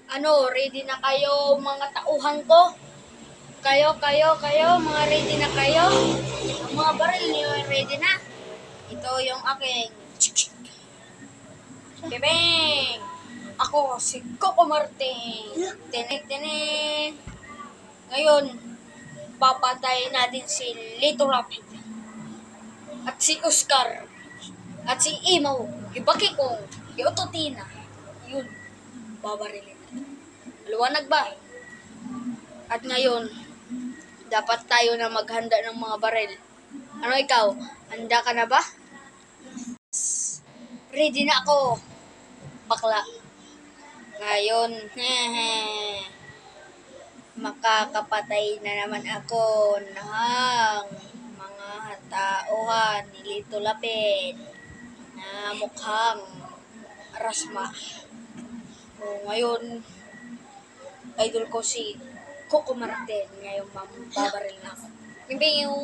Ready na kayo mga tauhan ko? Kayo, mga ready na kayo? Ang mga baril niyo ready na? Ito yung aking. Bebeng! Ako si Coco Martin. Tinik. Ngayon, papatay natin si Lito Rapid. At si Oscar. At si Imaw. Ibaki ko. Iototina. Yun. Babarilin natin. Luwanag ba? At ngayon, dapat tayo na maghanda ng mga baril. Ano ikaw? Handa ka na ba? Ready na ako. Bakla. Ngayon, makakapatay na naman ako ng mga tauhan ni Lito Lapid na mukhang rasma. Ngayon, idol ko si Coco Martin. Ngayon, babaril na ako. Bibiw.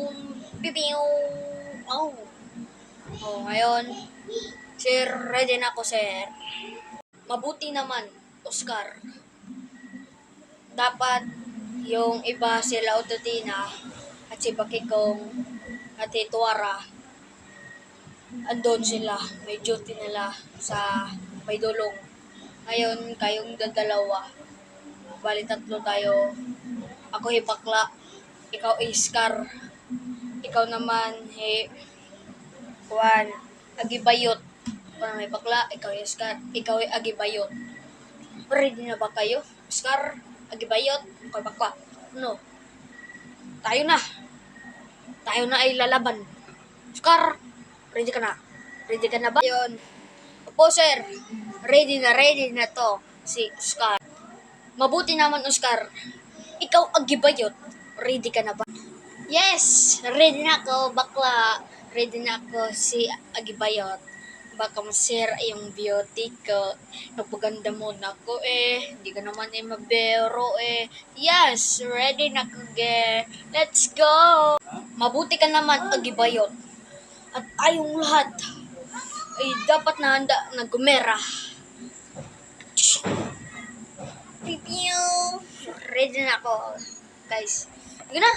Ngayon, sir, ready na ako, sir. Mabuti naman, Oscar. Dapat yung iba sila Ototina at si Bakikong at si Tuara, andon sila. May duty nila sa may dulong. Ngayon, kayong dalawa. Bali tatlo tayo. Ako Bakla, ikaw Iskar, ikaw naman Juan Agibayot. Ako naman Bakla, ikaw Iskar, ikaw Agibayot. Ready na ba kayo? Iskar, Agibayot, ikaw Bakla. No. Tayo na ay lalaban. Iskar, ready ka na? Ready ka na ba? Yun. Opo sir, ready na to si Oscar. Mabuti naman, Oscar. Ikaw, Agibayot. Ready ka na ba? Yes! Ready na ako, bakla. Ready na ako si Agibayot. Baka masira yung beauty ko. Napaganda mo na ako Hindi ka naman mabero Yes! Ready na ako, Let's go! Mabuti ka naman, Agibayot. At tayong lahat ay dapat na handa na gumera. Pipiu! Ready na ako, guys. Sige na.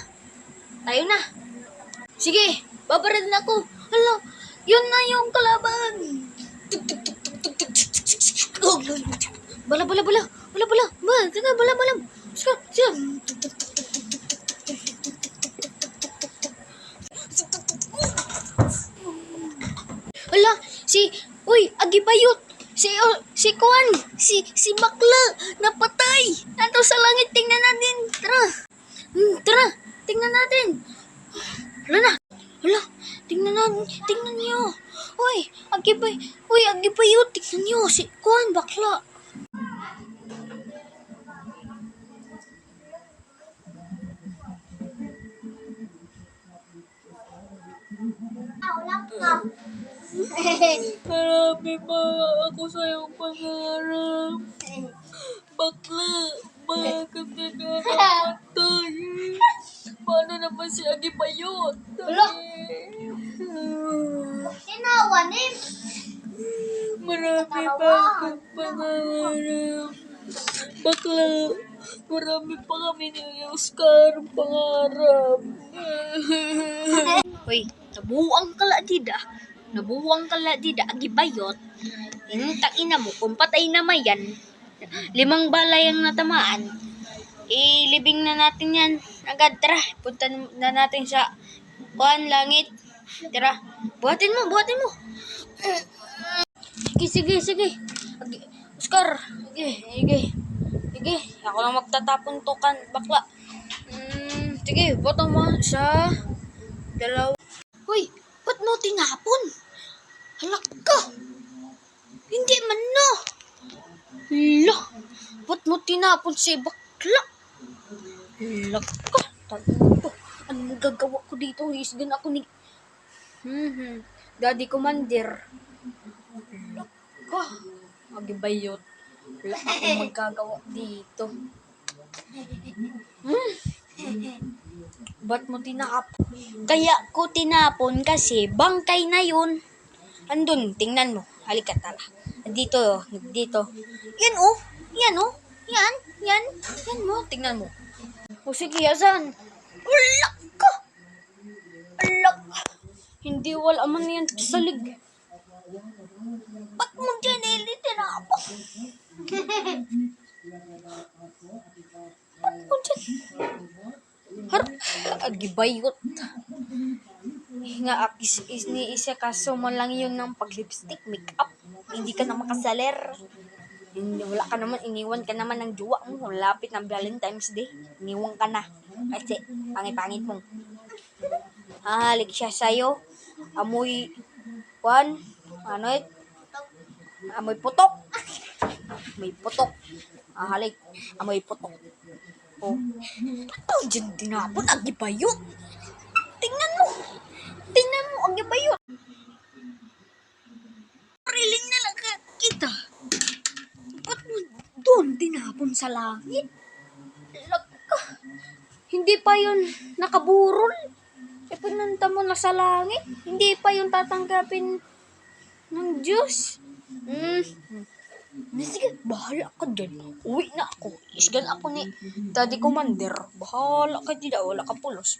Tayo na. Sige, babaril na ako. Hala, yun na yung kalaban. Bala. Bala. Sige. Hala, uy, Agibayot. Si Kuan, si Bakla, napatay. Nandun sa langit, tingnan natin. Tara, tingnan natin. Hala, tingnan niyo. Uy, Agibayot, tingnan niyo. Si Kuan, Bakla. Marami pa ako sa'yong pangarap. Bakla, bakit ka namatay? Paano naman si Agibayot? Sinawanin? Marami pa akong pangarap. Bakla, marami pa kami ni Oscar pangarap. Hoy, nabuwang kala dida, Agibayot. Ina mo, kung patay na yan, 5 balay ang natamaan. Ilibing na natin yan. Agad, tara. Punta na natin sa langit. Tara. Buhatin mo. Sige. Oscar. Sige. Ako lang magtatapon to kan, bakla. Sige, buhatin mo sa 2. Hoy, ba't mo tinapon? Halak ka. Hindi man no. Hala, ba't mo tinapon si bakla? Halak ka. Ano gagawa ko dito? Hisgan ako ni Daddy Commander. Halak ka. Agibayot. Wala akong magagawa dito. Ba't mo tinapon? Kaya ko tinapon kasi bangkay na yun. Andun, tingnan mo. Halika tala. Dito. Yan. tingnan mo. O sige, asan? Alak ka! Alak! Hindi wala man yan sa lig. Ba't mo dyan tinapon? Ba't mo dyan? Agibayot. Nga ni isa kaso mo lang yun ng pag-lipstick, make-up. Hindi ka na makasaler. Wala ka naman, iniwan ka naman ng jowa mo. Lapit ng Valentine's Day. Iniwan ka na. Kasi pangit-pangit mo. Halik siya sa'yo. Amoy, amoy putok. May putok. Halik, amoy putok. Oh. Ito dyan tinapon, agibayot. Tingnan mo, agibayot. Riling na lang kita. Ba't mo doon tinapon sa langit? Laka. Hindi pa yun nakaburol. Pinunta mo na sa langit. Hindi pa yun tatanggapin ng Diyos. Sige, bahala ka dyan. Uwi na ako. Isgan ako ni Daddy Commander. Bahala ka dyan. Wala ka pulos.